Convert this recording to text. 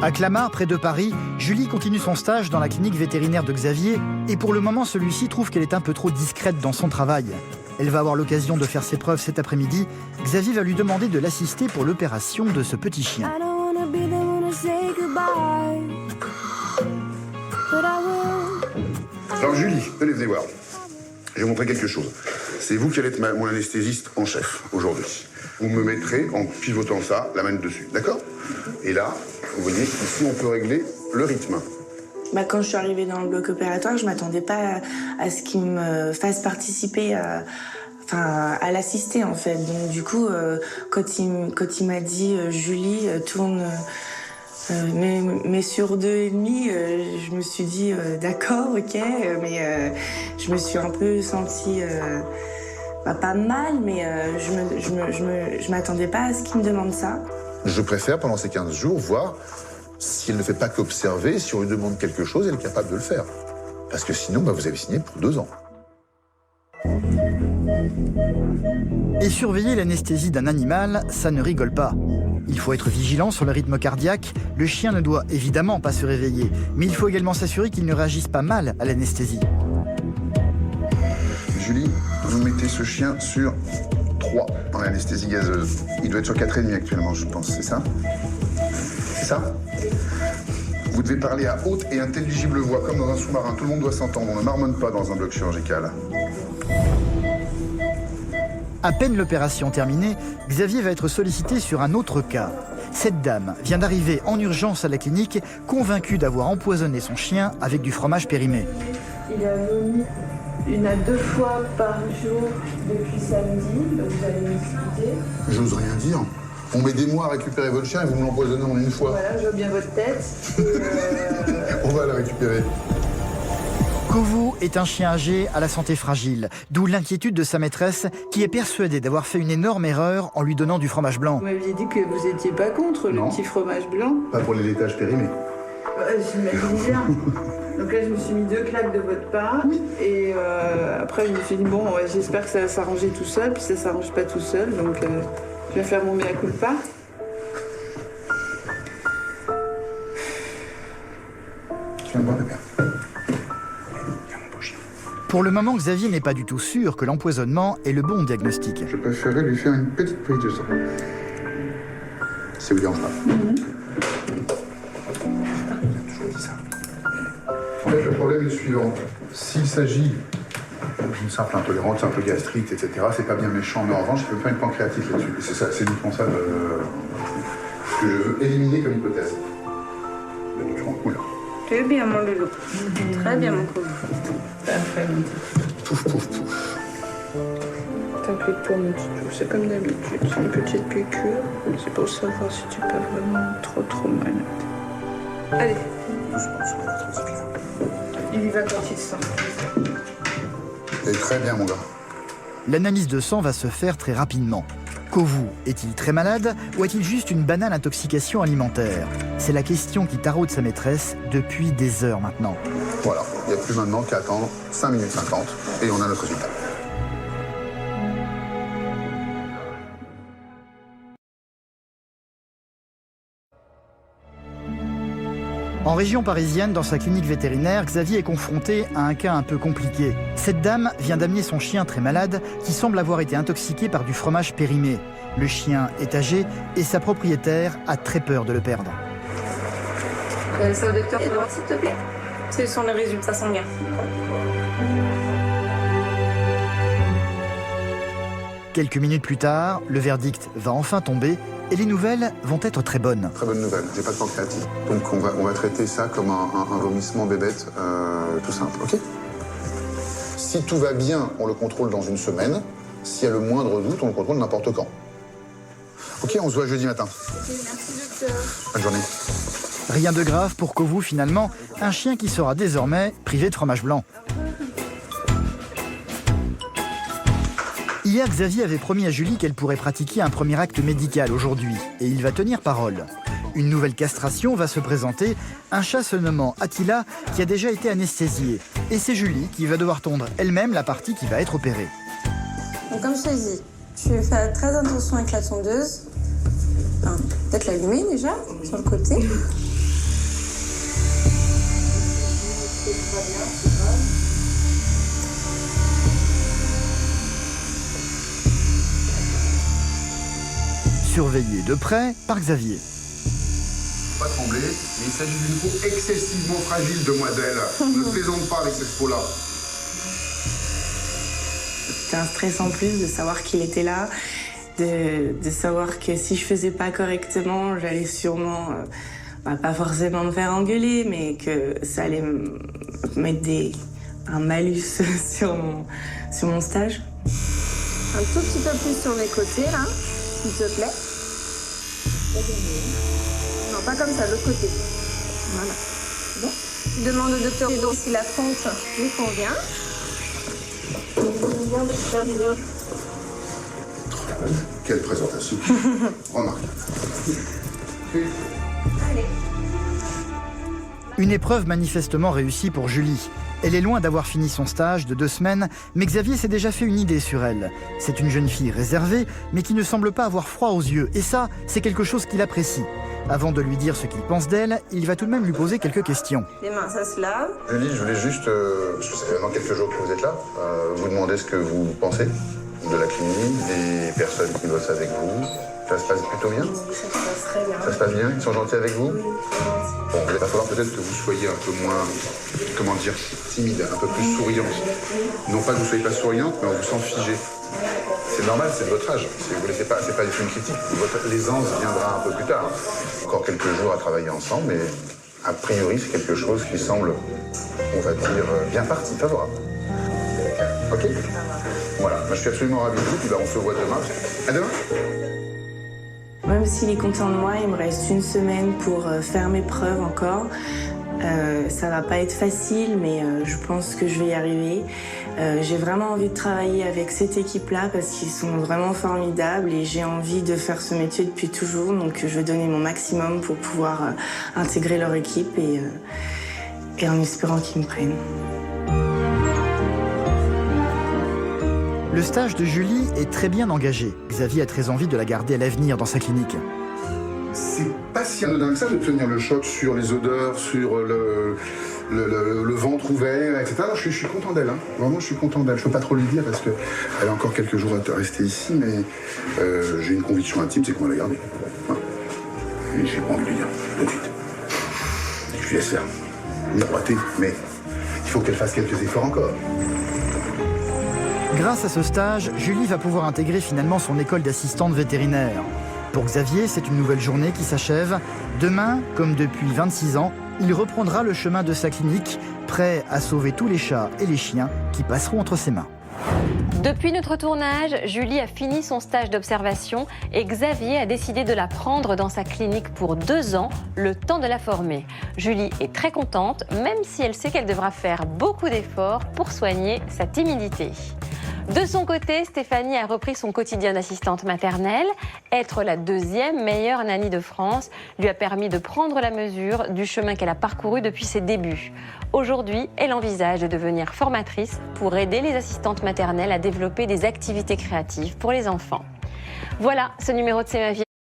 À Clamart, près de Paris, Julie continue son stage dans la clinique vétérinaire de Xavier et pour le moment, celui-ci trouve qu'elle est un peu trop discrète dans son travail. Elle va avoir l'occasion de faire ses preuves cet après-midi. Xavier va lui demander de l'assister pour l'opération de ce petit chien. Alors Julie, venez voir. Je vais vous montrer quelque chose. C'est vous qui allez être mon anesthésiste en chef aujourd'hui. Vous me mettrez en pivotant ça, la main dessus, d'accord? Et là, vous voyez, ici on peut régler le rythme. Quand je suis arrivée dans le bloc opératoire, je m'attendais pas à ce qu'il me fasse participer à l'assister en fait. Donc du coup, quand il m'a dit Julie tourne mais sur 2,5, je me suis dit d'accord, ok, mais je me suis un peu sentie pas mal, mais je m'attendais pas à ce qu'il me demande ça. Je préfère pendant ces 15 jours voir si elle ne fait pas qu'observer, si on lui demande quelque chose, elle est capable de le faire. Parce que sinon, vous avez signé pour 2 ans. Et surveiller l'anesthésie d'un animal, ça ne rigole pas. Il faut être vigilant sur le rythme cardiaque. Le chien ne doit évidemment pas se réveiller, mais il faut également s'assurer qu'il ne réagisse pas mal à l'anesthésie. Julie, vous mettez ce chien sur 3 en anesthésie gazeuse. Il doit être sur 4,5 actuellement, je pense, c'est ça? C'est ça? Vous devez parler à haute et intelligible voix, comme dans un sous-marin. Tout le monde doit s'entendre, on ne marmonne pas dans un bloc chirurgical. À peine l'opération terminée, Xavier va être sollicité sur un autre cas. Cette dame vient d'arriver en urgence à la clinique, convaincue d'avoir empoisonné son chien avec du fromage périmé. Il a vomi 1 à 2 fois par jour depuis samedi, donc vous allez m'expliquer. J'ose rien dire. On met des mois à récupérer votre chien et vous me l'empoisonnez en 1 fois. Voilà, je vois bien votre tête. On va la récupérer. Kovu est un chien âgé à la santé fragile, d'où l'inquiétude de sa maîtresse qui est persuadée d'avoir fait une énorme erreur en lui donnant du fromage blanc. Vous m'aviez dit que vous n'étiez pas contre le petit fromage blanc. Pas pour les laitages périmés. J'imagine bien. Donc là, je me suis mis 2 claques de votre part. Et après, je me suis dit, bon, j'espère que ça va s'arranger tout seul. Puis ça ne s'arrange pas tout seul. Donc je vais faire mon mea culpa. Tu viens de voir, bébé. Pour le moment, Xavier n'est pas du tout sûr que l'empoisonnement est le bon diagnostic. Je préférerais lui faire une petite prise de sang. Si ça vous dérange pas. J'ai toujours dit ça. En fait, le problème est le suivant. S'il s'agit d'une simple intolérance, un peu gastrite, etc., c'est pas bien méchant. Mais en revanche, il peut faire une pancréatite là-dessus. Et c'est ça, c'est uniquement ça que je veux éliminer comme hypothèse. Oula. Tu es bien, mon loulou. Très bien, mon coco. Parfait. Pouf, pouf, pouf. T'inquiète pas, mon petit tout. C'est comme d'habitude. C'est une petite piqûre. C'est pour savoir si tu es pas vraiment trop malade. Allez. Il y va quand il sent. Et très bien, mon gars. L'analyse de sang va se faire très rapidement. Kovu est-il très malade ou a-t-il juste une banale intoxication alimentaire? C'est la question qui taraude sa maîtresse depuis des heures maintenant. Voilà, il n'y a plus maintenant qu'à attendre 5 minutes 50 et on a notre résultat. En région parisienne, dans sa clinique vétérinaire, Xavier est confronté à un cas un peu compliqué. Cette dame vient d'amener son chien très malade qui semble avoir été intoxiqué par du fromage périmé. Le chien est âgé et sa propriétaire a très peur de le perdre. Ça au docteur, s'il te plaît. Ce sont les résultats sanguins. Quelques minutes plus tard, le verdict va enfin tomber et les nouvelles vont être très bonnes. Très bonne nouvelle, j'ai pas de pancréatite. Donc on va traiter ça comme un vomissement bébête tout simple, ok? Si tout va bien, on le contrôle dans 1 semaine. S'il y a le moindre doute, on le contrôle n'importe quand. Ok, on se voit jeudi matin. Ok, merci docteur. Bonne journée. Rien de grave pour Kovu finalement, un chien qui sera désormais privé de fromage blanc. Hier, Xavier avait promis à Julie qu'elle pourrait pratiquer un premier acte médical aujourd'hui, et il va tenir parole. Une nouvelle castration va se présenter, un chat se nommant Attila qui a déjà été anesthésié. Et c'est Julie qui va devoir tondre elle-même la partie qui va être opérée. Donc comme je te dis, tu fais très attention avec la tondeuse. Enfin, peut-être l'allumer déjà, sur le côté. Surveillé de près par Xavier. Pas trembler, mais il s'agit d'une peau excessivement fragile, demoiselle. Ne plaisante pas avec cette peau-là. C'était un stress en plus de savoir qu'il était là, de savoir que si je faisais pas correctement, j'allais sûrement, pas forcément me faire engueuler, mais que ça allait me mettre un malus sur mon stage. Un tout petit peu plus sur les côtés, là, s'il te plaît. Non, pas comme ça, l'autre côté. Voilà. Bon. Tu demandes au docteur Pedro si la fonte lui convient. Quelle présentation. Remarquable. Allez. Une épreuve manifestement réussie pour Julie. Elle est loin d'avoir fini son stage de 2 semaines, mais Xavier s'est déjà fait une idée sur elle. C'est une jeune fille réservée, mais qui ne semble pas avoir froid aux yeux. Et ça, c'est quelque chose qu'il apprécie. Avant de lui dire ce qu'il pense d'elle, il va tout de même lui poser quelques questions. Les mains, ça se lave. Julie, je voulais juste, parce que ça fait maintenant quelques jours que vous êtes là, vous demander ce que vous pensez de la clinique, des personnes qui bossent avec vous. Ça se passe plutôt bien? Ça se passe très bien. Ça se passe bien? Ils sont gentils avec vous? Bon, il va falloir peut-être que vous soyez un peu moins, comment dire, timide, un peu plus souriante. Non pas que vous ne soyez pas souriante, mais on vous sent figé. C'est normal, c'est de votre âge. Si vous voulez, c'est pas du tout une critique. Votre aisance viendra un peu plus tard. Encore quelques jours à travailler ensemble, mais a priori, c'est quelque chose qui semble, on va dire, bien parti, favorable. Ok? Voilà, moi, je suis absolument ravi de vous, puis on se voit demain. À demain. Même s'il est content de moi, il me reste 1 semaine pour faire mes preuves encore. Ça va pas être facile, mais je pense que je vais y arriver. J'ai vraiment envie de travailler avec cette équipe-là parce qu'ils sont vraiment formidables et j'ai envie de faire ce métier depuis toujours. Donc je vais donner mon maximum pour pouvoir intégrer leur équipe et en espérant qu'ils me prennent. Le stage de Julie est très bien engagé. Xavier a très envie de la garder à l'avenir dans sa clinique. C'est pas si anodin que ça de tenir le choc sur les odeurs, sur le ventre ouvert, etc. Alors, je suis content d'elle, hein. Vraiment, je suis content d'elle. Je peux pas trop lui dire parce qu'elle a encore quelques jours à rester ici, mais j'ai une conviction intime, c'est qu'on va la garder. Voilà. Et j'ai pas envie de lui dire tout de suite. Je lui laisse faire miroiter, mais il faut qu'elle fasse quelques efforts encore. Grâce à ce stage, Julie va pouvoir intégrer finalement son école d'assistante vétérinaire. Pour Xavier, c'est une nouvelle journée qui s'achève. Demain, comme depuis 26 ans, il reprendra le chemin de sa clinique, prêt à sauver tous les chats et les chiens qui passeront entre ses mains. Depuis notre tournage, Julie a fini son stage d'observation et Xavier a décidé de la prendre dans sa clinique pour 2 ans, le temps de la former. Julie est très contente, même si elle sait qu'elle devra faire beaucoup d'efforts pour soigner sa timidité. De son côté, Stéphanie a repris son quotidien d'assistante maternelle. Être la 2e meilleure nanny de France lui a permis de prendre la mesure du chemin qu'elle a parcouru depuis ses débuts. Aujourd'hui, elle envisage de devenir formatrice pour aider les assistantes maternelles à développer des activités créatives pour les enfants. Voilà, ce numéro de C'est ma vie